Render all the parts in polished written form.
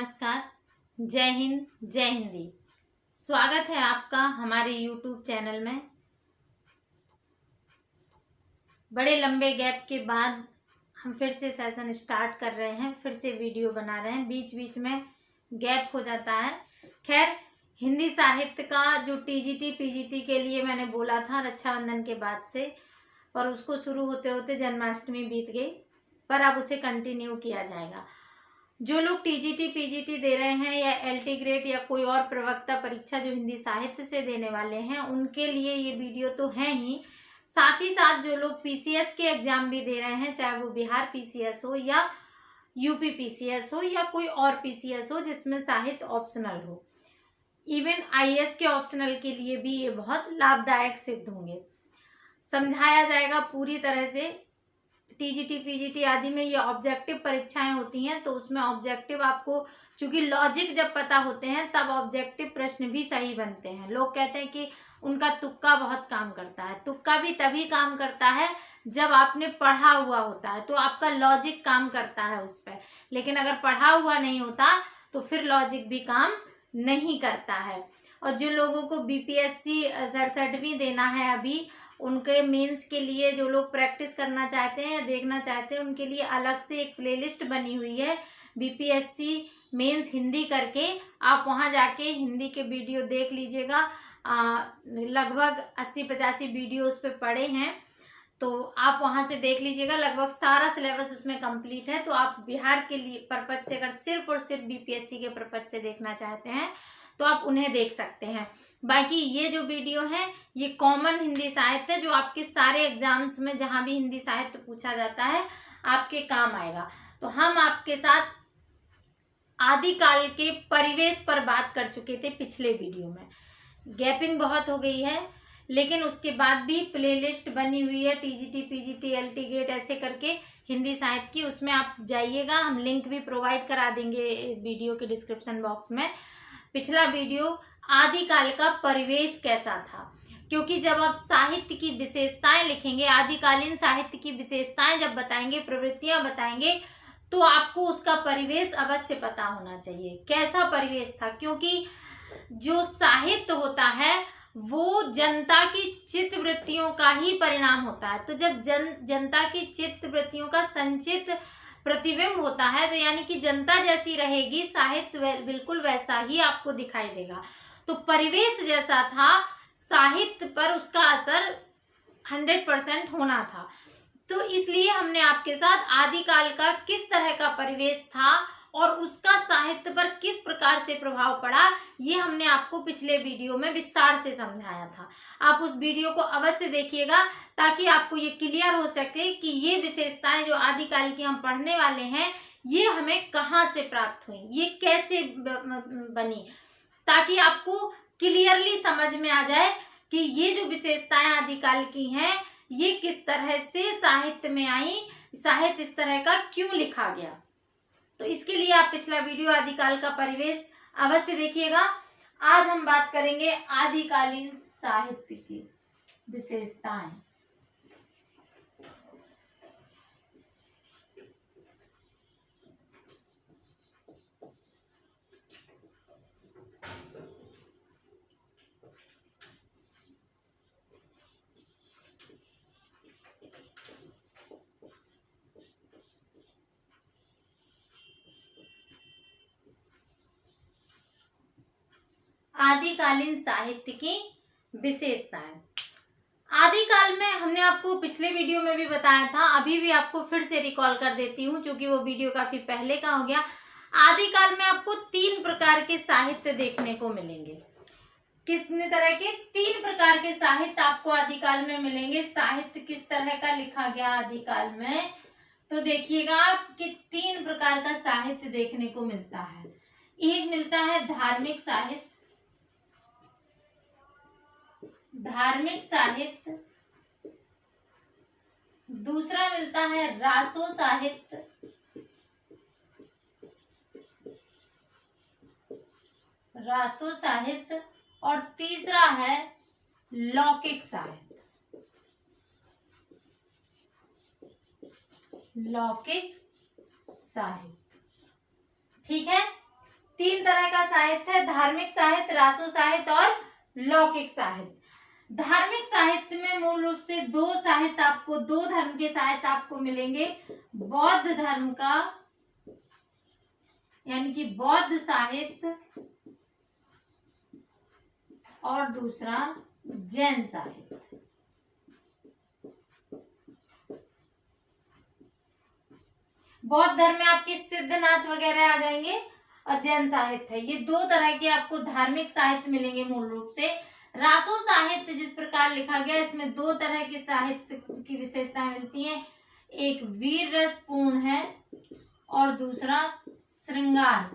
नमस्कार, जय हिंद, जय हिंदी। स्वागत है आपका हमारे YouTube चैनल में। बड़े लंबे गैप के बाद हम फिर से सेशन स्टार्ट कर रहे हैं, फिर से वीडियो बना रहे हैं। बीच बीच में गैप हो जाता है। खैर, हिंदी साहित्य का जो टीजीटी पीजीटी के लिए मैंने बोला था रक्षाबंधन के बाद से, पर उसको शुरू होते होते जन्माष्टमी बीत गई, पर अब उसे कंटिन्यू किया जाएगा। जो लोग टीजीटी पीजीटी दे रहे हैं या एलटी ग्रेड या कोई और प्रवक्ता परीक्षा जो हिंदी साहित्य से देने वाले हैं, उनके लिए ये वीडियो तो है ही। साथ ही साथ जो लोग पीसीएस के एग्जाम भी दे रहे हैं, चाहे वो बिहार पीसीएस हो या यूपी पीसीएस हो या कोई और पीसीएस हो जिसमें साहित्य ऑप्शनल हो, इवन आईएएस के ऑप्शनल के लिए भी ये बहुत लाभदायक सिद्ध होंगे। समझाया जाएगा पूरी तरह से। टीजीटी पीजीटी आदि में ये ऑब्जेक्टिव परीक्षाएं होती हैं, तो उसमें ऑब्जेक्टिव आपको, चूंकि लॉजिक जब पता होते हैं तब ऑब्जेक्टिव प्रश्न भी सही बनते हैं। लोग कहते हैं कि उनका तुक्का बहुत काम करता है। तुक्का भी तभी काम करता है जब आपने पढ़ा हुआ होता है, तो आपका लॉजिक काम करता है उस पर। लेकिन अगर पढ़ा हुआ नहीं होता तो फिर लॉजिक भी काम नहीं करता है। और जो लोगों को बीपीएससी 67वीं देना है अभी, उनके मेंस के लिए जो लोग प्रैक्टिस करना चाहते हैं, देखना चाहते हैं, उनके लिए अलग से एक प्लेलिस्ट बनी हुई है बीपीएससी मेंस हिंदी करके। आप वहां जाके हिंदी के वीडियो देख लीजिएगा। लगभग 80-85 वीडियो उस पर पड़े हैं, तो आप वहां से देख लीजिएगा। लगभग सारा सिलेबस उसमें कंप्लीट है। तो आप बिहार के लिए पर्पज से, अगर सिर्फ और सिर्फ बीपीएससी के पर्पज से देखना चाहते हैं तो आप उन्हें देख सकते हैं। बाकी ये जो वीडियो है ये कॉमन हिंदी साहित्य है, जो आपके सारे एग्जाम्स में जहां भी हिंदी साहित्य पूछा जाता है आपके काम आएगा। तो हम आपके साथ आदिकाल के परिवेश पर बात कर चुके थे पिछले वीडियो में। गैपिंग बहुत हो गई है, लेकिन उसके बाद भी प्लेलिस्ट बनी हुई है टीजीटी पीजीटी एलटी ग्रेड ऐसे करके हिंदी साहित्य की। उसमें आप जाइएगा, हम लिंक भी प्रोवाइड करा देंगे इस वीडियो के डिस्क्रिप्शन बॉक्स में। पिछला वीडियो आदिकाल का परिवेश कैसा था, क्योंकि जब आप साहित्य की विशेषताएं लिखेंगे, आदिकालीन साहित्य की विशेषताएं जब बताएंगे, प्रवृत्तियां बताएंगे, तो आपको उसका परिवेश अवश्य पता होना चाहिए। कैसा परिवेश था, क्योंकि जो साहित्य होता है वो जनता की चित्त वृत्तियों का ही परिणाम होता है। तो जब जनता की चित्त वृत्तियों का संचित प्रतिबिंब होता है, तो यानी कि जनता जैसी रहेगी, साहित्य बिल्कुल वैसा ही आपको दिखाई देगा। तो परिवेश जैसा था, साहित्य पर उसका असर 100% होना था। तो इसलिए हमने आपके साथ आदिकाल का किस तरह का परिवेश था और उसका साहित्य पर किस प्रकार से प्रभाव पड़ा, ये हमने आपको पिछले वीडियो में विस्तार से समझाया था। आप उस वीडियो को अवश्य देखिएगा, ताकि आपको ये क्लियर हो सके कि ये विशेषताएं जो आदिकाल की हम पढ़ने वाले हैं, ये हमें कहाँ से प्राप्त हुई, ये कैसे बनी, ताकि आपको क्लियरली समझ में आ जाए कि ये जो विशेषताएं आदिकाल की हैं, ये किस तरह से साहित्य में आई, साहित्य इस तरह का क्यों लिखा गया। तो इसके लिए आप पिछला वीडियो आदिकाल का परिवेश अवश्य देखिएगा। आज हम बात करेंगे आदिकालीन साहित्य की विशेषताएं। आदिकालीन साहित्य की विशेषताएं। आदिकाल में हमने आपको पिछले वीडियो में भी बताया था, अभी भी आपको फिर से रिकॉल कर देती हूँ, क्योंकि वो वीडियो काफी पहले का हो गया। आदिकाल में आपको 3 प्रकार के साहित्य देखने को मिलेंगे। कितने तरह के? 3 प्रकार के साहित्य आपको आदिकाल में मिलेंगे। साहित्य किस तरह का लिखा गया आदिकाल में, तो देखिएगा आपके 3 प्रकार का साहित्य देखने को मिलता है। एक मिलता है धार्मिक साहित्य, धार्मिक साहित्य। दूसरा मिलता है रासो साहित्य, रासो साहित्य। और तीसरा है लौकिक साहित्य, लौकिक साहित्य। ठीक है, तीन तरह का साहित्य है, धार्मिक साहित्य, रासो साहित्य और लौकिक साहित्य। धार्मिक साहित्य में मूल रूप से दो धर्म के साहित्य आपको मिलेंगे। बौद्ध धर्म का यानी कि बौद्ध साहित्य और दूसरा जैन साहित्य। बौद्ध धर्म में आपके सिद्धनाथ वगैरह आ जाएंगे और जैन साहित्य है। ये दो तरह के आपको धार्मिक साहित्य मिलेंगे मूल रूप से। रासो साहित्य जिस प्रकार लिखा गया, इसमें दो तरह के साहित्य की विशेषताएं मिलती हैं, एक वीर रसपूर्ण है और दूसरा श्रृंगार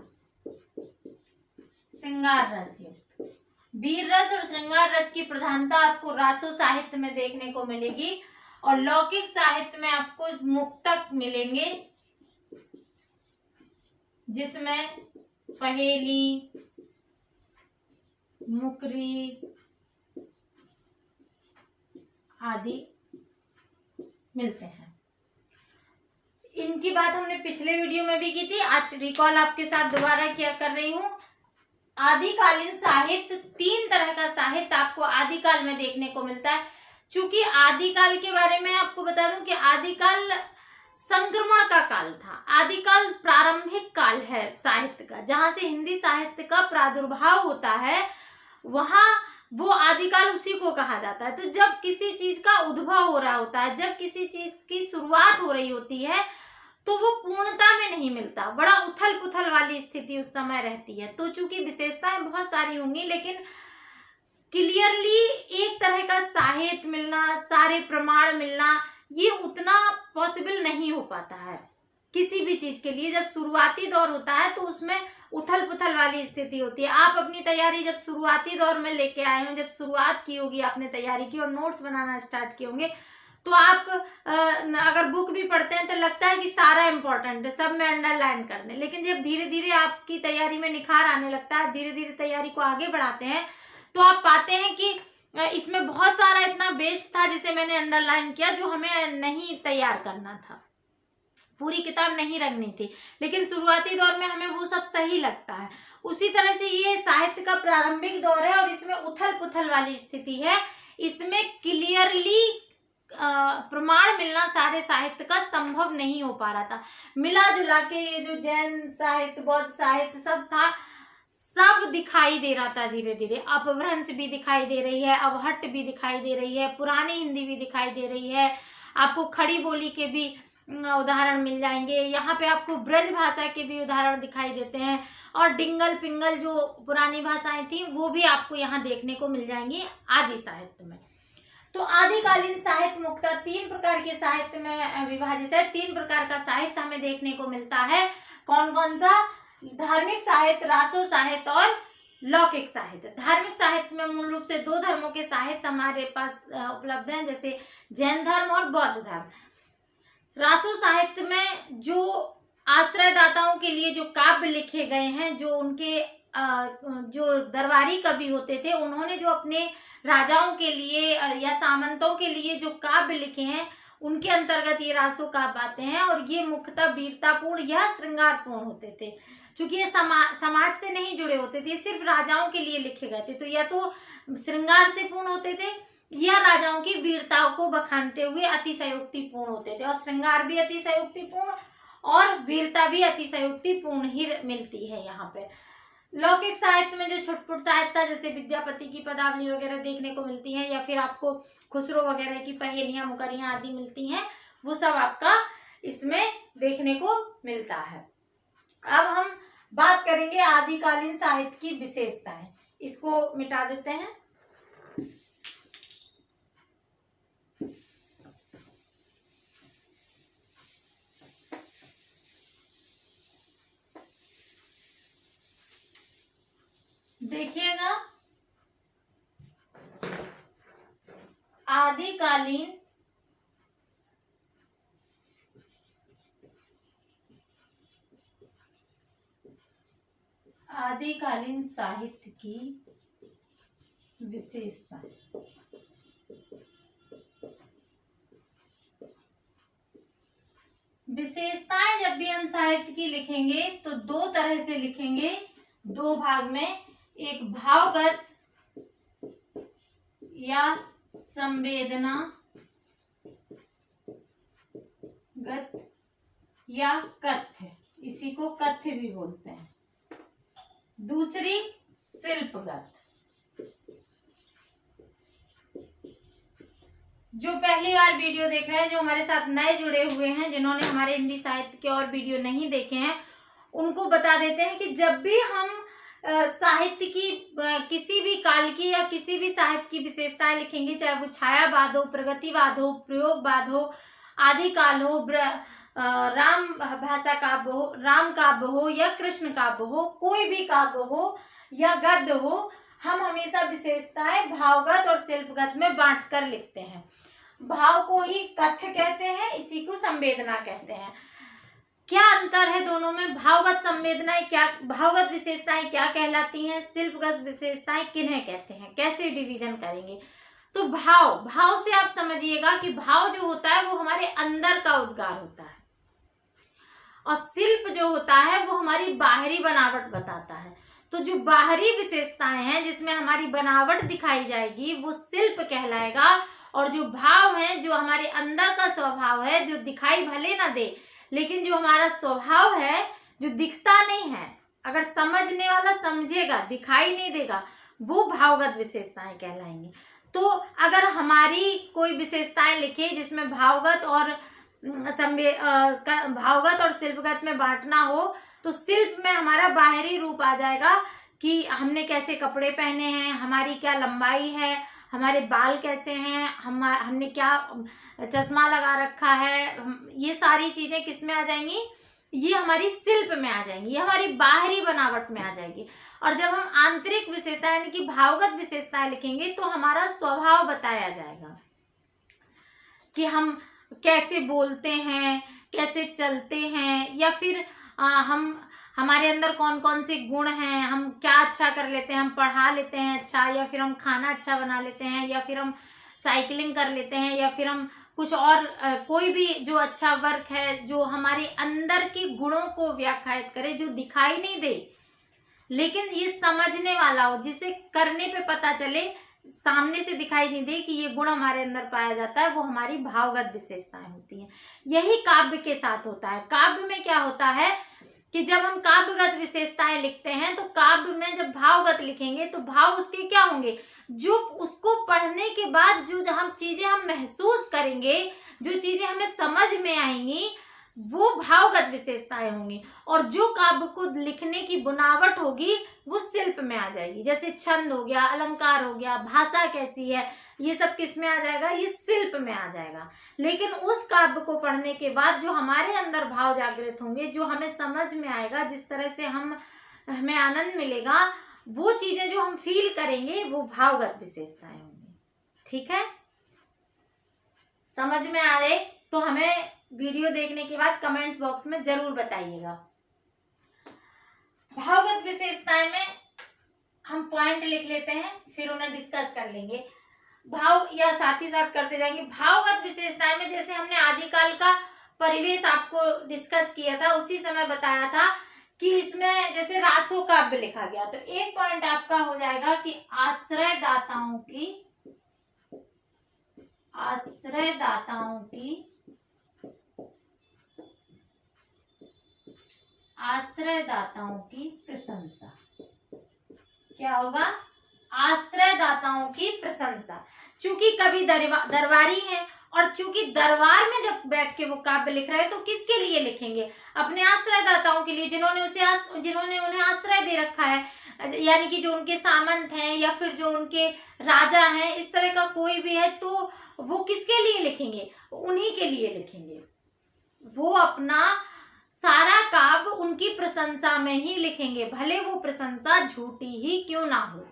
रस। वीर रस और श्रृंगार रस की प्रधानता आपको रासो साहित्य में देखने को मिलेगी और लौकिक साहित्य में आपको मुक्तक मिलेंगे, जिसमें पहेली, मुकरी आदि मिलते हैं। इनकी बात हमने पिछले वीडियो में भी की थी, आज रिकॉल आपके साथ दोबारा किया कर रही हूं। आदिकालीन साहित्य, तीन तरह का साहित्य आपको आदिकाल में देखने को मिलता है। चूंकि आदिकाल के बारे में आपको बता दूं कि आदिकाल संक्रमण का काल था। आदिकाल प्रारंभिक काल है साहित्य का, जहां से हिंदी साहित्य का प्रादुर्भाव होता है, वहां वो आदिकाल उसी को कहा जाता है। तो जब किसी चीज का उद्भव हो रहा होता है, जब किसी चीज की शुरुआत हो रही होती है, तो वो पूर्णता में नहीं मिलता, बड़ा उथल पुथल वाली स्थिति उस समय रहती है। तो चूंकि विशेषताएं बहुत सारी होंगी, लेकिन क्लियरली एक तरह का साहित्य मिलना, सारे प्रमाण मिलना, ये उतना पॉसिबल नहीं हो पाता है किसी भी चीज के लिए। जब शुरुआती दौर होता है तो उसमें उथल पुथल वाली स्थिति होती है। आप अपनी तैयारी जब शुरुआती दौर में लेके आए हो, जब शुरुआत की होगी आपने तैयारी की और नोट्स बनाना स्टार्ट किए होंगे, तो आप अगर बुक भी पढ़ते हैं तो लगता है कि सारा इंपॉर्टेंट है, सब में अंडरलाइन कर दें। लेकिन जब धीरे धीरे आपकी तैयारी में निखार आने लगता है, धीरे धीरे तैयारी को आगे बढ़ाते हैं, तो आप पाते हैं कि इसमें बहुत सारा इतना बेस्ट था जिसे मैंने अंडरलाइन किया, जो हमें नहीं तैयार करना था, पूरी किताब नहीं रखनी थी, लेकिन शुरुआती दौर में हमें वो सब सही लगता है। उसी तरह से ये साहित्य का प्रारंभिक दौर है और इसमें उथल पुथल वाली स्थिति है। इसमें क्लियरली प्रमाण मिलना सारे साहित्य का संभव नहीं हो पा रहा था। मिला जुला के ये जो जैन साहित्य, बौद्ध साहित्य सब था, सब दिखाई दे रहा था धीरे धीरे। अपभ्रंश भी दिखाई दे रही है, अवहट्ट भी दिखाई दे रही है, पुरानी हिंदी भी दिखाई दे रही है, आपको खड़ी बोली के भी उदाहरण मिल जाएंगे। यहाँ पे आपको ब्रज भाषा के भी उदाहरण दिखाई देते हैं और डिंगल पिंगल जो पुरानी भाषाएं थी वो भी आपको यहाँ देखने को मिल जाएंगी आदि साहित्य में। तो आदिकालीन साहित्य मुख्यतः तीन प्रकार के साहित्य में विभाजित है। तीन प्रकार का साहित्य हमें देखने को मिलता है। कौन कौन सा? धार्मिक साहित्य, रासो साहित्य और लौकिक साहित्य। धार्मिक साहित्य में मूल रूप से दो धर्मों के साहित्य हमारे पास उपलब्ध हैं, जैसे जैन धर्म और बौद्ध धर्म। रासो साहित्य में जो आश्रयदाताओं के लिए जो काव्य लिखे गए हैं, जो उनके जो दरबारी कवि होते थे, उन्होंने जो अपने राजाओं के लिए या सामंतों के लिए जो काव्य लिखे हैं, उनके अंतर्गत ये रासो काव्य आते हैं और ये मुख्यतः वीरतापूर्ण या श्रृंगारपूर्ण होते थे। चूंकि ये समाज से नहीं जुड़े होते थे, सिर्फ राजाओं के लिए लिखे गए थे, तो या तो श्रृंगार से पूर्ण होते थे या राजाओं की वीरताओं को बखानते हुए अतिशयोक्तिपूर्ण होते थे। और श्रृंगार भी अतिशयोक्तिपूर्ण और वीरता भी अतिशयोक्तिपूर्ण ही मिलती है यहाँ पे। लौकिक साहित्य में जो छुटपुट साहित्य जैसे विद्यापति की पदावली वगैरह देखने को मिलती है, या फिर आपको खुसरो वगैरह की पहेलियां, मुकरियां आदि मिलती हैं, वो सब आपका इसमें देखने को मिलता है। अब हम बात करेंगे आदिकालीन साहित्य की विशेषताएं। इसको मिटा देते हैं। देखिएगा, आदिकालीन साहित्य की विशेषताएं। विशेषताएं जब भी हम साहित्य की लिखेंगे तो दो तरह से लिखेंगे। दो भाग में, एक भावगत या संवेदनागत या कथ्य, इसी को कथ्य भी बोलते हैं। दूसरी शिल्पगत। जो पहली बार वीडियो देख रहे हैं, जो हमारे साथ नए जुड़े हुए हैं, जिन्होंने हमारे हिंदी साहित्य के और वीडियो नहीं देखे हैं, उनको बता देते हैं कि जब भी हम साहित्य की किसी भी काल की या किसी भी साहित्य की विशेषताएं लिखेंगे, चाहे वो छायावाद हो, प्रगतिवाद हो, प्रयोगवाद हो, आदिकाल हो, राम भाषा काव्य हो, राम काव्य हो या कृष्ण काव्य हो, कोई भी काव्य हो या गद्य हो, हम हमेशा विशेषताएं भावगत और शिल्पगत में बांट कर लिखते हैं। भाव को ही कथ्य कहते हैं, इसी को संवेदना कहते हैं। क्या अंतर है दोनों में? भावगत संवेदनाएं क्या, भावगत विशेषताएं क्या कहलाती हैं, शिल्पगत विशेषताएं किन्हें कहते हैं, कैसे डिवीजन करेंगे? तो भाव से आप समझिएगा कि भाव जो होता है वो हमारे अंदर का उद्गार होता है, और शिल्प जो होता है वो हमारी बाहरी बनावट बताता है। तो जो बाहरी विशेषताएं हैं जिसमें हमारी बनावट दिखाई जाएगी वो शिल्प कहलाएगा, और जो भाव है, जो हमारे अंदर का स्वभाव है, जो दिखाई भले ना दे लेकिन जो हमारा स्वभाव है, जो दिखता नहीं है, अगर समझने वाला समझेगा, दिखाई नहीं देगा, वो भावगत विशेषताएं कहलाएंगी। तो अगर हमारी कोई विशेषताएं लिखे जिसमें भावगत और शिल्पगत में बांटना हो, तो शिल्प में हमारा बाहरी रूप आ जाएगा कि हमने कैसे कपड़े पहने हैं, हमारी क्या लंबाई है, हमारे बाल कैसे हैं, हमने क्या चश्मा लगा रखा है, ये सारी चीजें किस में आ जाएंगी? ये हमारी शिल्प में आ जाएंगी, ये हमारी बाहरी बनावट में आ जाएगी। और जब हम आंतरिक विशेषताएं यानी कि भावगत विशेषताएं लिखेंगे तो हमारा स्वभाव बताया जाएगा कि हम कैसे बोलते हैं, कैसे चलते हैं, या फिर हमारे अंदर कौन कौन से गुण हैं, हम क्या अच्छा कर लेते हैं, हम पढ़ा लेते हैं अच्छा, या फिर हम खाना अच्छा बना लेते हैं, या फिर हम साइकिलिंग कर लेते हैं, या फिर हम कुछ और कोई भी जो अच्छा वर्क है जो हमारे अंदर के गुणों को व्याख्यात करे, जो दिखाई नहीं दे लेकिन ये समझने वाला हो, जिसे करने पे पता चले, सामने से दिखाई नहीं दे कि ये गुण हमारे अंदर पाया जाता है, वो हमारी भावगत विशेषताएं होती हैं। यही काव्य के साथ होता है। काव्य में क्या होता है कि जब हम काव्यगत विशेषताएं लिखते हैं तो काव्य में जब भावगत लिखेंगे तो भाव उसके क्या होंगे? जो उसको पढ़ने के बाद जो चीजें हम महसूस करेंगे, जो चीजें हमें समझ में आएंगी, वो भावगत विशेषताएं होंगी। और जो काव्य को लिखने की बनावट होगी वो शिल्प में आ जाएगी। जैसे छंद हो गया, अलंकार हो गया, भाषा कैसी है, ये सब किस में आ जाएगा? ये शिल्प में आ जाएगा। लेकिन उस काव्य को पढ़ने के बाद जो हमारे अंदर भाव जागृत होंगे, जो हमें समझ में आएगा, जिस तरह से हमें आनंद मिलेगा, वो चीजें जो हम फील करेंगे वो भावगत विशेषताएं होंगी। ठीक है? समझ में आ रहे तो हमें वीडियो देखने के बाद कमेंट्स बॉक्स में जरूर बताइएगा। भावगत विशेषताएं में हम पॉइंट लिख लेते हैं, फिर उन्हें डिस्कस कर लेंगे। भाव या साथ ही साथ करते जाएंगे। भावगत विशेषताएं में जैसे हमने आदिकाल का परिवेश आपको डिस्कस किया था, उसी समय बताया था कि इसमें जैसे रासो काव्य लिखा गया, तो एक पॉइंट आपका हो जाएगा कि आश्रयदाताओं की प्रशंसा। क्या होगा? आश्रयदाताओं की प्रशंसा। चूंकि कवि दरबारी हैं, और चूंकि दरबार में जब बैठ के वो काव्य लिख रहे हैं तो किसके लिए लिखेंगे? अपने आश्रयदाताओं के लिए, जिन्होंने उन्हें आश्रय दे रखा है, यानी कि जो उनके सामंत हैं या फिर जो उनके राजा हैं, इस तरह का कोई भी है, तो वो किसके लिए लिखेंगे? उन्हीं के लिए लिखेंगे। वो अपना सारा काव्य उनकी प्रशंसा में ही लिखेंगे, भले वो प्रशंसा झूठी ही क्यों ना हो।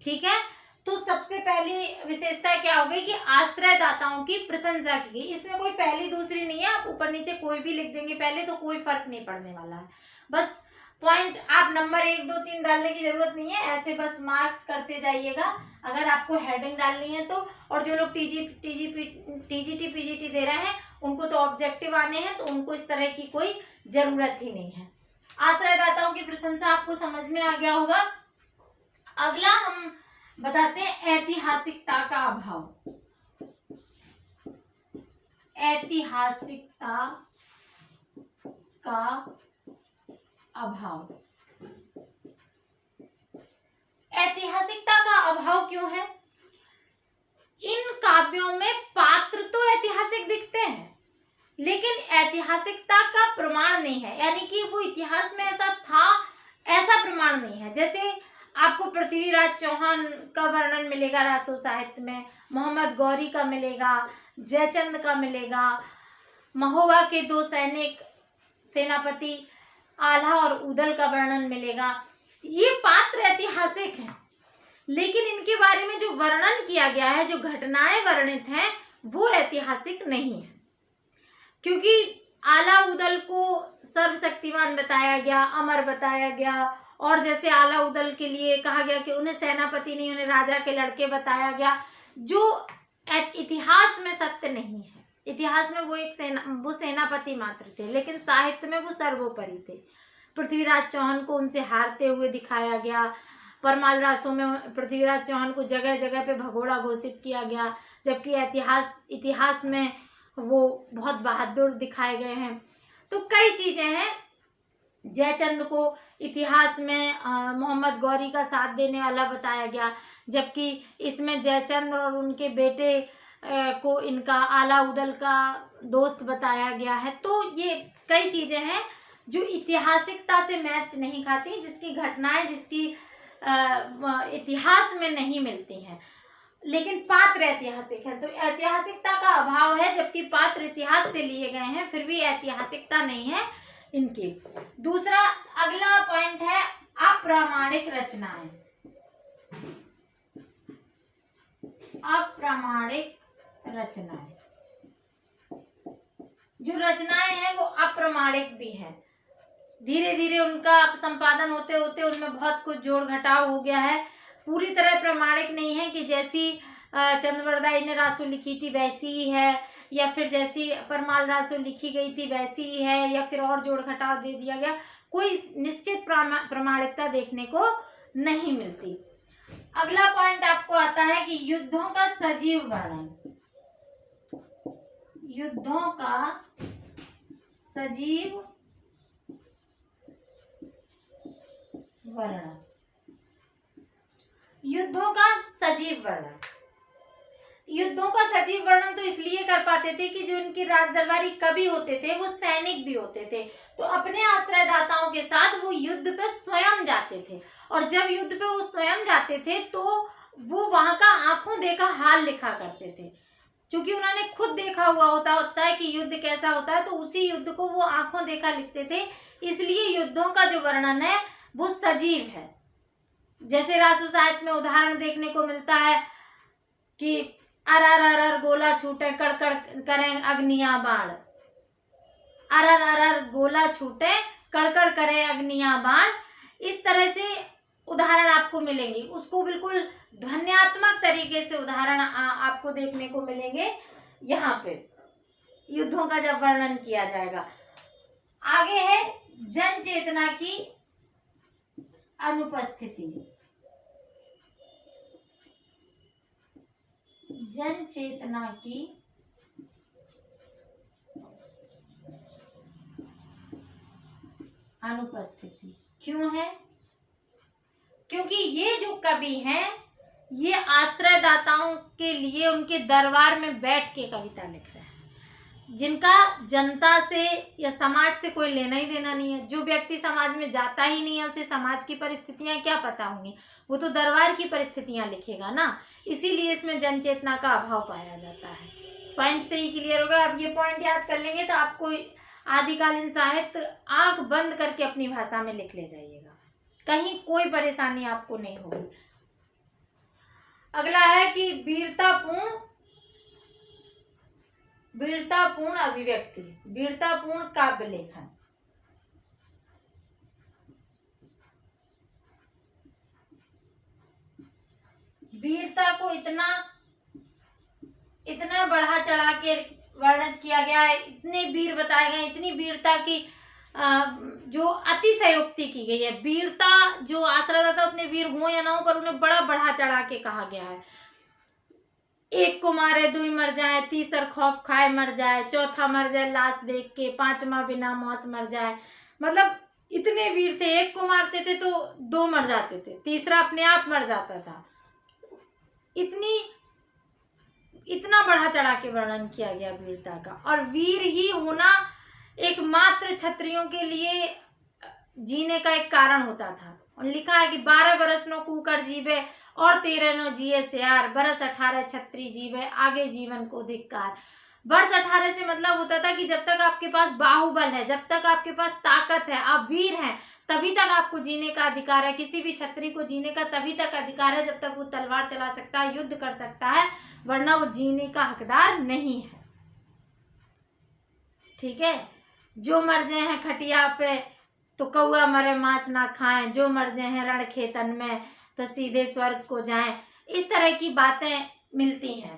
ठीक है? तो सबसे पहली विशेषता क्या हो गई कि आश्रयदाताओं की प्रशंसा की गई। इसमें कोई पहली दूसरी नहीं है, आप ऊपर नीचे कोई भी लिख देंगे पहले तो कोई फर्क नहीं पड़ने वाला है। बस पॉइंट आप नंबर 1 2 3 डालने की जरूरत नहीं है, ऐसे बस मार्क्स करते जाइएगा अगर आपको हेडिंग डालनी है तो। और जो लोग टीजीटी पीजीटी दे रहे हैं उनको तो ऑब्जेक्टिव आने हैं, तो उनको इस तरह की कोई जरूरत ही नहीं है। आश्रयदाताओं की प्रशंसा आपको समझ में आ गया होगा। अगला हम बताते हैं ऐतिहासिकता का अभाव। ऐतिहासिकता का अभाव। ऐतिहासिकता का अभाव क्यों है? इन काव्यों में पात्र तो ऐतिहासिक दिखते हैं, लेकिन ऐतिहासिकता का प्रमाण नहीं है, यानी कि वो इतिहास में ऐसा था ऐसा प्रमाण नहीं है। जैसे आपको पृथ्वीराज चौहान का वर्णन मिलेगा रासो साहित्य में, मोहम्मद गौरी का मिलेगा, जयचंद का मिलेगा, महोबा के दो सैनिक सेनापति आल्हा और उदल का वर्णन मिलेगा। ये पात्र ऐतिहासिक हैं, लेकिन इनके बारे में जो वर्णन किया गया है, जो घटनाएं वर्णित हैं, वो ऐतिहासिक नहीं है। क्योंकि आला उदल को सर्वशक्तिमान बताया गया, अमर बताया गया, और जैसे आला उदल के लिए कहा गया कि उन्हें सेनापति नहीं, उन्हें राजा के लड़के बताया गया, जो इतिहास में सत्य नहीं है। इतिहास में वो सेनापति मात्र थे, लेकिन साहित्य में वो सर्वोपरि थे। पृथ्वीराज चौहान को उनसे हारते हुए दिखाया गया। परमाल रासों में पृथ्वीराज चौहान को जगह जगह पे भगोड़ा घोषित किया गया, जबकि इतिहास में वो बहुत बहादुर दिखाए गए हैं। तो कई चीजें हैं। जयचंद को इतिहास में मोहम्मद गौरी का साथ देने वाला बताया गया, जबकि इसमें जयचंद और उनके बेटे को इनका आला उदल का दोस्त बताया गया है। तो ये कई चीजें हैं जो ऐतिहासिकता से मैच नहीं खाती, जिसकी घटनाएं जिसकी इतिहास में नहीं मिलती हैं, लेकिन पात्र ऐतिहासिक है। तो ऐतिहासिकता का अभाव है, जबकि पात्र इतिहास से लिए गए हैं, फिर भी ऐतिहासिकता नहीं है इनकी। दूसरा अगला पॉइंट है अप्रामाणिक रचनाएं। अप्रामाणिक रचनाएं, जो रचनाएं हैं वो अप्रामाणिक भी हैं। धीरे धीरे उनका संपादन होते होते उनमें बहुत कुछ जोड़ घटाव हो गया है। पूरी तरह प्रामाणिक नहीं है कि जैसी चंद्रवरदाई ने रासो लिखी थी वैसी ही है, या फिर जैसी परमाल रासो लिखी गई थी वैसी ही है, या फिर और जोड़ घटाव दे दिया गया। कोई निश्चित प्रामाणिकता देखने को नहीं मिलती। अगला पॉइंट आपको आता है कि युद्धों का सजीव वर्णन। युद्धों का सजीव वर्णन। युद्धों का सजीव वर्णन। युद्धों का सजीव वर्णन तो इसलिए कर पाते थे कि जो इनके राजदरबारी कवि होते थे वो सैनिक भी होते थे, तो अपने आश्रयदाताओं के साथ वो युद्ध पे स्वयं जाते थे, और जब युद्ध पे वो स्वयं जाते थे तो वो वहां का आंखों देखा हाल लिखा करते थे। क्योंकि उन्होंने खुद देखा हुआ होता है कि युद्ध कैसा होता है, तो उसी युद्ध को वो आंखों देखा लिखते थे। इसलिए युद्धों का जो वर्णन है वो सजीव है। जैसे रासो साहित्य में उदाहरण देखने को मिलता है कि अरर अरर गोला छूटे कड़कड़ करें अग्नियां बाण। अरर अरर गोला छूटे कड़कड़ करे अग्नियां बाण। इस तरह से उदाहरण आपको मिलेंगे। उसको बिल्कुल ध्वन्यात्मक तरीके से उदाहरण आपको देखने को मिलेंगे यहाँ पे युद्धों का जब वर्णन किया जाएगा। आगे है जन चेतना की अनुपस्थिति। जन चेतना की अनुपस्थिति क्यों है? क्योंकि ये जो कवि हैं ये आश्रयदाताओं के लिए उनके दरबार में बैठ के कविता लिख रहे हैं, जिनका जनता से या समाज से कोई लेना ही देना नहीं है। जो व्यक्ति समाज में जाता ही नहीं है उसे समाज की परिस्थितियां क्या पता होंगी, वो तो दरबार की परिस्थितियां लिखेगा ना। इसीलिए इसमें जनचेतना का अभाव पाया जाता है। पॉइंट से ही क्लियर होगा। अब ये पॉइंट याद कर लेंगे तो आपको आदिकालीन साहित्य आंख बंद करके अपनी भाषा में लिख ले जाइएगा, कहीं कोई परेशानी आपको नहीं होगी। अगला है कि वीरतापूर्ण अभिव्यक्ति, वीरतापूर्ण काव्य लेखन। वीरता को इतना बढ़ा चढ़ा के वर्णित किया गया है, इतने वीर बताए गए, इतनी वीरता की जो अतिशयोक्ति की गई है। वीरता जो आसरा दाता उतने वीर हो या ना हो, पर उन्हें बड़ा बढ़ा चढ़ा के कहा गया है। एक को मारे दुई मर जाए, तीसर खौफ खाए मर जाए, चौथा मर जाए लाश देख के, पांचवा बिना मौत मर जाए। मतलब इतने वीर थे, एक को मारते थे तो दो मर जाते थे, तीसरा अपने आप मर जाता था। इतना बढ़ा चढ़ा के वर्णन किया गया वीरता का। और वीर ही होना एकमात्र क्षत्रियों के लिए जीने का एक कारण होता था। और लिखा है कि 12 बरस नो कूकर जीवे और 13 नो जिए सियार, बरस 18 क्षत्रिय जीवे आगे जीवन को धिक्कार। वर्ष 18 से मतलब होता था कि जब तक आपके पास बाहुबल है, जब तक आपके पास ताकत है, आप वीर हैं, तभी तक आपको जीने का अधिकार है। किसी भी क्षत्रिय को जीने का तभी तक अधिकार है जब तक वो तलवार चला सकता है, युद्ध कर सकता है, वरना वो जीने का हकदार नहीं है। ठीक है। जो मर जाए हैं खटिया पे तो कौआ मरे मांस ना खाएं, जो मर जाए हैं रण खेतन में तो सीधे स्वर्ग को जाएं। इस तरह की बातें मिलती हैं।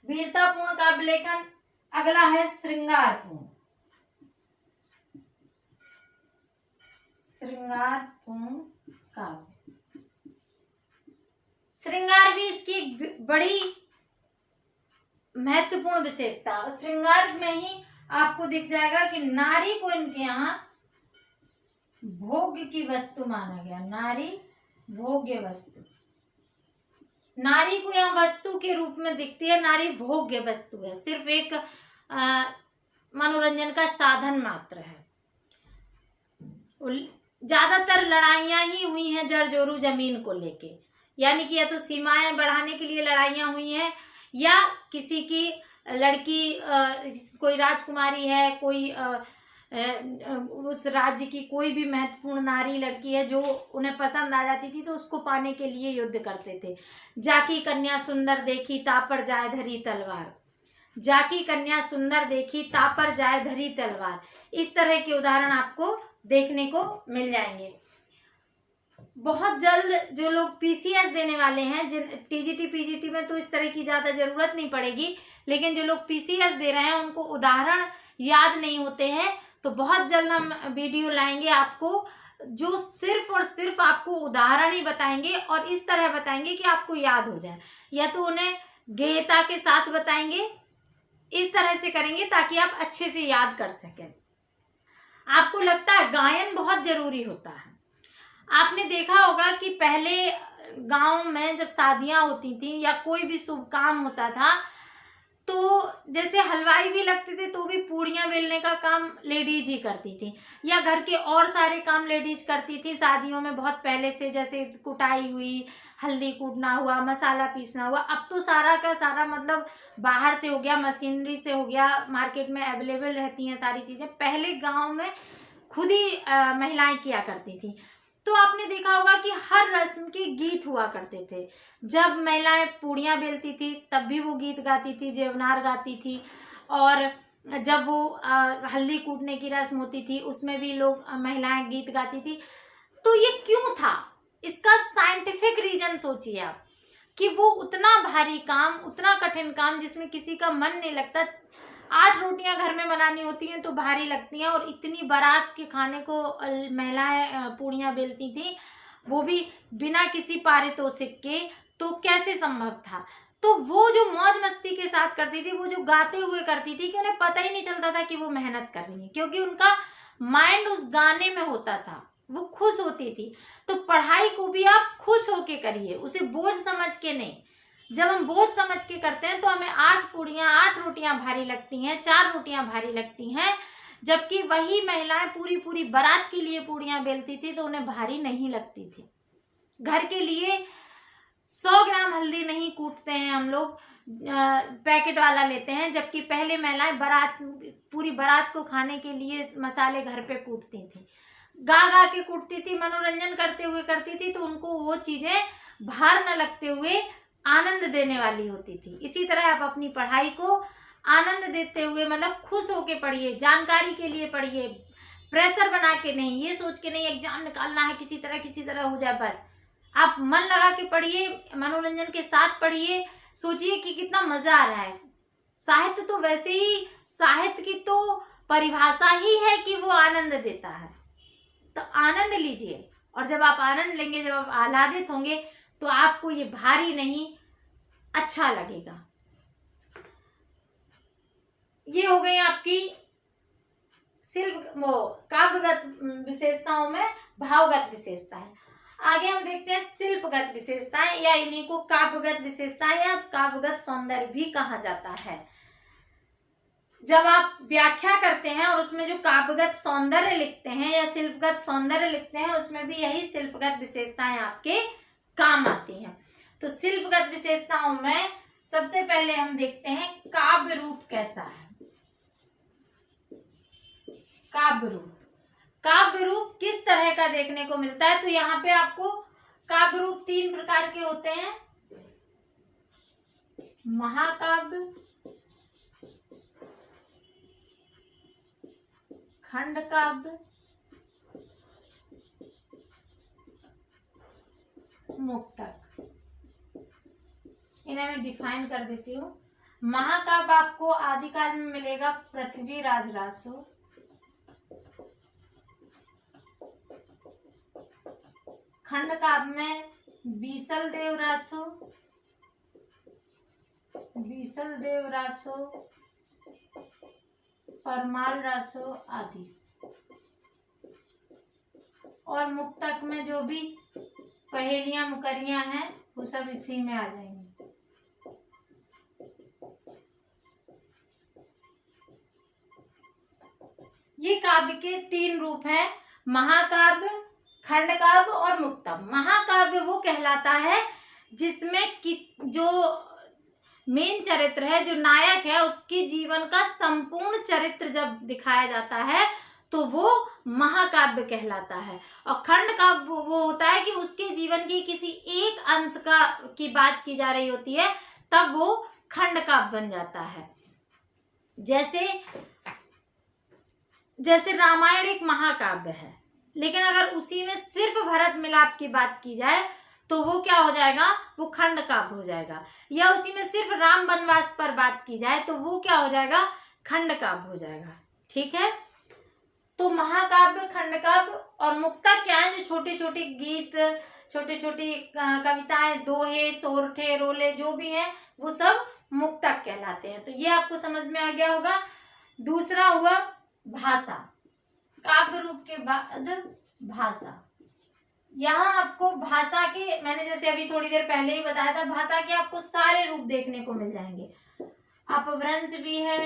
वीरतापूर्ण काव्य लेखन अगला है श्रृंगारपूर्ण। श्रृंगारपूर्ण काव्य, श्रृंगार भी इसकी बड़ी महत्वपूर्ण विशेषता। श्रृंगार में ही आपको दिख जाएगा कि नारी को इनके यहाँ भोग की वस्तु माना गया। नारी भोग्य वस्तु, नारी को यहाँ वस्तु के रूप में दिखती है। नारी भोग्य वस्तु है, सिर्फ एक मनोरंजन का साधन मात्र है। ज्यादातर लड़ाइयां ही हुई हैं जरजोरू जमीन को लेके, यानी कि या तो सीमाएं बढ़ाने के लिए लड़ाइयां हुई हैं, या किसी की लड़की कोई राजकुमारी है, कोई उस राज्य की कोई भी महत्वपूर्ण नारी लड़की है जो उन्हें पसंद आ जाती थी, तो उसको पाने के लिए युद्ध करते थे। जाकी कन्या सुंदर देखी तापर जाए धरी तलवार, जाकी कन्या सुंदर देखी तापर जाए धरी तलवार। इस तरह के उदाहरण आपको देखने को मिल जाएंगे। बहुत जल्द जो लोग पीसीएस देने वाले हैं, जिन टीजीटी पीजीटी में तो इस तरह की ज़्यादा ज़रूरत नहीं पड़ेगी, लेकिन जो लोग पीसीएस दे रहे हैं उनको उदाहरण याद नहीं होते हैं, तो बहुत जल्द हम वीडियो लाएंगे आपको जो सिर्फ और सिर्फ आपको उदाहरण ही बताएंगे और इस तरह बताएंगे कि आपको याद हो जाए, या तो उन्हें गेयता के साथ बताएंगे, इस तरह से करेंगे ताकि आप अच्छे से याद कर सकें। आपको लगता है गायन बहुत जरूरी होता है। आपने देखा होगा कि पहले गांव में जब शादियां होती थी या कोई भी शुभ काम होता था, तो जैसे हलवाई भी लगते थे तो भी पूड़ियाँ बेलने का काम लेडीज ही करती थी, या घर के और सारे काम लेडीज करती थी शादियों में बहुत पहले से। जैसे कुटाई हुई, हल्दी कूटना हुआ, मसाला पीसना हुआ। अब तो सारा का सारा मतलब बाहर से हो गया, मशीनरी से हो गया, मार्केट में अवेलेबल रहती हैं सारी चीज़ें। पहले गाँव में खुद ही महिलाएं किया करती थी। तो आपने देखा होगा कि हर रस्म के गीत हुआ करते थे। जब महिलाएं पूड़ियाँ बेलती थी तब भी वो गीत गाती थी, जेवनार गाती थी, और जब वो हल्दी कूटने की रस्म होती थी उसमें भी लोग महिलाएं गीत गाती थी। तो ये क्यों था? इसका साइंटिफिक रीजन सोचिए आप, कि वो उतना भारी काम, उतना कठिन काम जिसमें किसी का मन नहीं लगता। 8 रोटियां घर में बनानी होती हैं तो भारी लगती हैं, और इतनी बारात के खाने को महिलाएं पूड़ियाँ बेलती थी, वो भी बिना किसी पारितोषिक के, तो कैसे संभव था? तो वो जो मौज मस्ती के साथ करती थी, वो जो गाते हुए करती थी कि उन्हें पता ही नहीं चलता था कि वो मेहनत कर रही है, क्योंकि उनका माइंड उस गाने में होता था, वो खुश होती थी। तो पढ़ाई को भी आप खुश होके करिए, उसे बोझ समझ के नहीं। जब हम बोझ समझ के करते हैं तो हमें 8 रोटियां भारी लगती हैं, 4 रोटियां भारी लगती हैं, जबकि वही महिलाएं पूरी पूरी बारात के लिए पूड़ियां बेलती थी तो उन्हें भारी नहीं लगती थी। घर के लिए 100 ग्राम हल्दी नहीं कूटते हैं हम लोग, पैकेट वाला लेते हैं, जबकि पहले महिलाएं पूरी बारात को खाने के लिए मसाले घर पे कूटती थी, गा गा के कूटती थी, मनोरंजन करते हुए करती थी, तो उनको वो चीज़ें भार न लगते हुए आनंद देने वाली होती थी। इसी तरह आप अपनी पढ़ाई को आनंद देते हुए, मतलब खुश होके पढ़िए, जानकारी के लिए पढ़िए, प्रेशर बना के नहीं, ये सोच के नहीं एग्जाम निकालना है किसी तरह हो जाए। बस आप मन लगा के पढ़िए, मनोरंजन के साथ पढ़िए, सोचिए कि कितना मजा आ रहा है। साहित्य तो वैसे ही, साहित्य की तो परिभाषा ही है कि वो आनंद देता है। तो आनंद लीजिए, और जब आप आनंद लेंगे, जब आप आह्लादित होंगे, तो आपको ये भारी नहीं, अच्छा लगेगा। ये हो गई आपकी काव्यगत विशेषताओं में भावगत विशेषताएं। आगे हम देखते हैं शिल्पगत विशेषताएं, या इन्हीं को काव्यगत विशेषताएं या काव्यगत सौंदर्य भी कहा जाता है। जब आप व्याख्या करते हैं और उसमें जो काव्यगत सौंदर्य लिखते हैं या शिल्पगत सौंदर्य लिखते हैं, उसमें भी यही शिल्पगत विशेषताएं आपके काम आती हैं। तो शिल्पगत विशेषताओं में सबसे पहले हम देखते हैं काव्य रूप कैसा है। काव्य रूप किस तरह का देखने को मिलता है? तो यहाँ पे आपको काव्य रूप 3 प्रकार के होते हैं: महाकाव्य, खंड काव्य, मुक्तक। इन्हें मैं डिफाइन कर देती हूँ। महाकाव्य आपको आदिकाल में मिलेगा पृथ्वीराज रासो, खंड काव्य में बीसल देव रासो, परमाल रासो आदि। और मुक्तक में जो भी पहेलियां मुकरियां हैं वो सब इसी में आ जाएंगी। ये काव्य के 3 रूप हैं: महाकाव्य, खंड काव्य और मुक्तक। महाकाव्य वो कहलाता है जिसमें जो मेन चरित्र है, जो नायक है, उसके जीवन का संपूर्ण चरित्र जब दिखाया जाता है तो वो महाकाव्य कहलाता है। और खंड काव्य वो होता है कि उसके जीवन की किसी एक अंश की बात की जा रही होती है, तब वो खंड काव्य बन जाता है। जैसे रामायण एक महाकाव्य है, लेकिन अगर उसी में सिर्फ भरत मिलाप की बात की जाए तो वो क्या हो जाएगा? वो खंड काव्य हो जाएगा। या उसी में सिर्फ राम वनवास पर बात की जाए तो वो क्या हो जाएगा? खंड काव्य हो जाएगा। ठीक है, तो महाकाव्य, खंड काव्य और मुक्तक क्या है? जो छोटे छोटे गीत, छोटी छोटी कविताएं, दोहे, सोरठे, रोले जो भी हैं वो सब मुक्तक कहलाते हैं। तो ये आपको समझ में आ गया होगा। दूसरा हुआ भाषा। काव्य रूप के बाद भाषा। यहाँ आपको भाषा के, मैंने जैसे अभी थोड़ी देर पहले ही बताया था, भाषा के आपको सारे रूप देखने को मिल जाएंगे। अपभ्रंश भी है,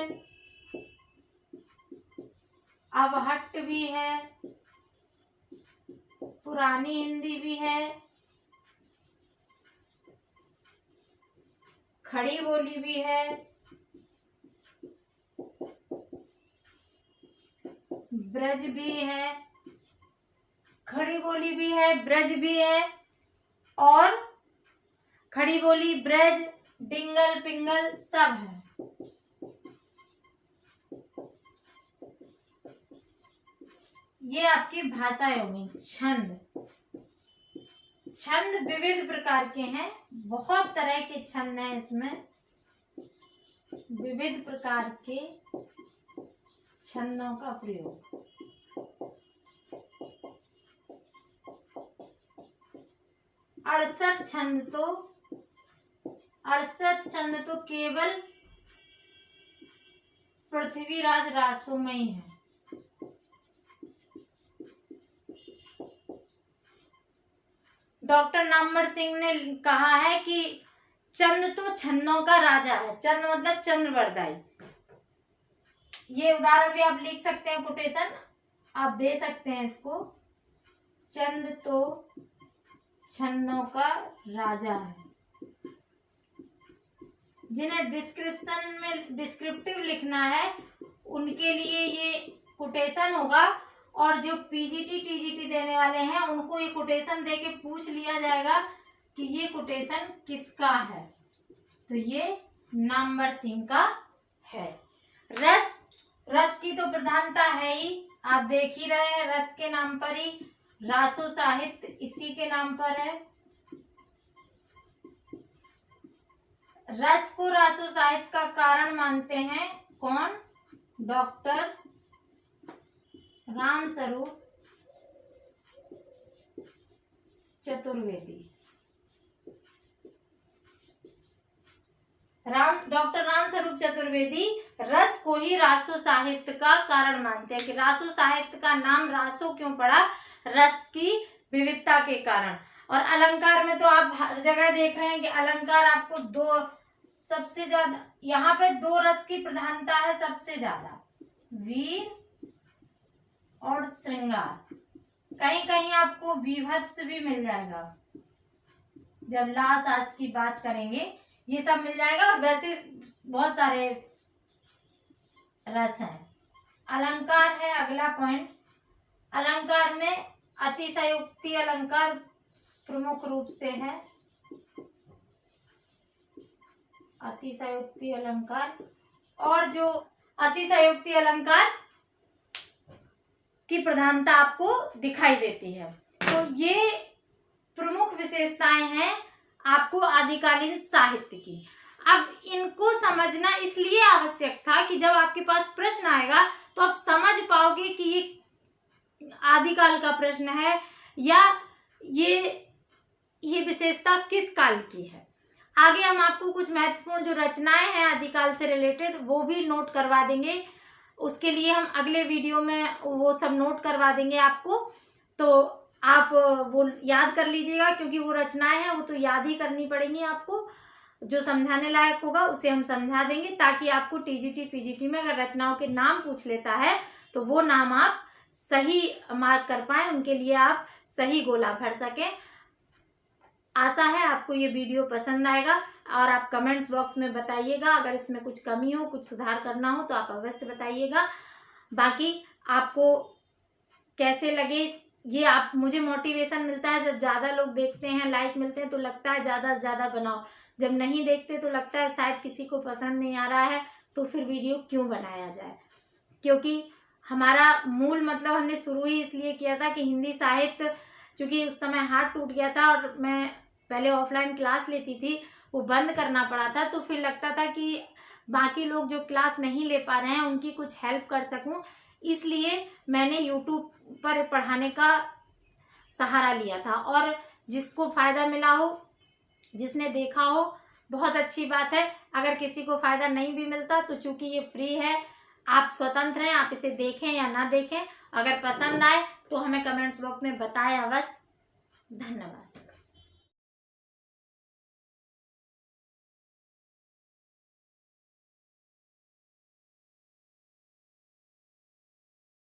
अवहट्ट भी है, पुरानी हिंदी भी है, खड़ी बोली भी है, ब्रज भी है, खड़ी बोली भी है, ब्रज भी है, और खड़ी बोली, ब्रज, डिंगल, पिंगल सब है। ये आपकी भाषाएं होंगी। छंद विविध प्रकार के हैं, बहुत तरह के छंद हैं इसमें, विविध प्रकार के छंदों का प्रयोग। 68 छंद तो केवल पृथ्वीराज रासो में ही है। डॉक्टर नामवर सिंह ने कहा है कि चंद तो छन्नों का राजा है। चंद मतलब चंद्रवरदाई। ये उदाहरण भी आप लिख सकते हैं, कोटेशन आप दे सकते हैं इसको। चंद तो छन्नों का राजा है। जिन्हें डिस्क्रिप्शन में डिस्क्रिप्टिव लिखना है उनके लिए ये कोटेशन होगा, और जो पीजीटी टीजीटी देने वाले हैं उनको ये कोटेशन देके पूछ लिया जाएगा कि ये कोटेशन किसका है, तो ये नामवर सिंह का है। रस की तो प्रधानता है ही, आप देख ही रहे हैं, रस के नाम पर ही रासो साहित्य इसी के नाम पर है। रस को रासो साहित्य का कारण मानते हैं कौन? डॉक्टर रामस्वरूप चतुर्वेदी। डॉक्टर रामस्वरूप चतुर्वेदी रस को ही रासो साहित्य का कारण मानते हैं कि रासो साहित्य का नाम रासो क्यों पड़ा, रस की विविधता के कारण। और अलंकार में तो आप हर जगह देख रहे हैं कि अलंकार आपको दो, सबसे ज्यादा यहाँ पे दो रस की प्रधानता है, सबसे ज्यादा वीर और श्रृंगार। कहीं कहीं आपको विभत्स भी मिल जाएगा, जब लास आस की बात करेंगे ये सब मिल जाएगा। और वैसे बहुत सारे रस हैं। अलंकार है अगला पॉइंट। अलंकार में अतिशयोक्ति अलंकार प्रमुख रूप से है। अतिशयोक्ति अलंकार, और जो अतिशयोक्ति अलंकार की प्रधानता आपको दिखाई देती है। तो ये प्रमुख विशेषताएं हैं आपको आदिकालीन साहित्य की। अब इनको समझना इसलिए आवश्यक था कि जब आपके पास प्रश्न आएगा तो आप समझ पाओगे कि ये आदिकाल का प्रश्न है या ये विशेषता किस काल की है। आगे हम आपको कुछ महत्वपूर्ण जो रचनाएं हैं आदिकाल से रिलेटेड वो भी नोट करवा देंगे। उसके लिए हम अगले वीडियो में वो सब नोट करवा देंगे आपको, तो आप वो याद कर लीजिएगा, क्योंकि वो रचनाएं हैं वो तो याद ही करनी पड़ेंगी आपको। जो समझाने लायक होगा उसे हम समझा देंगे, ताकि आपको टीजीटी पीजीटी में अगर रचनाओं के नाम पूछ लेता है तो वो नाम आप सही मार्क कर पाए, उनके लिए आप सही गोला भर सकें। आशा है आपको ये वीडियो पसंद आएगा, और आप कमेंट्स बॉक्स में बताइएगा अगर इसमें कुछ कमी हो, कुछ सुधार करना हो तो आप अवश्य बताइएगा। बाकी आपको कैसे लगे ये आप, मुझे मोटिवेशन मिलता है जब ज़्यादा लोग देखते हैं, लाइक मिलते हैं तो लगता है ज़्यादा से ज़्यादा बनाओ। जब नहीं देखते तो लगता है शायद किसी को पसंद नहीं आ रहा है, तो फिर वीडियो क्यों बनाया जाए। क्योंकि हमारा मूल मतलब हमने शुरू ही इसलिए किया था कि हिंदी साहित्य, चूँकि उस समय हाथ टूट गया था और मैं पहले ऑफलाइन क्लास लेती थी, वो बंद करना पड़ा था, तो फिर लगता था कि बाकी लोग जो क्लास नहीं ले पा रहे हैं उनकी कुछ हेल्प कर सकूं, इसलिए मैंने यूट्यूब पर पढ़ाने का सहारा लिया था। और जिसको फ़ायदा मिला हो, जिसने देखा हो, बहुत अच्छी बात है। अगर किसी को फ़ायदा नहीं भी मिलता तो चूँकि ये फ्री है, आप स्वतंत्र हैं, आप इसे देखें या ना देखें। अगर पसंद आए तो हमें कमेंट्स बॉक्स में बताएं अवश्य। धन्यवाद।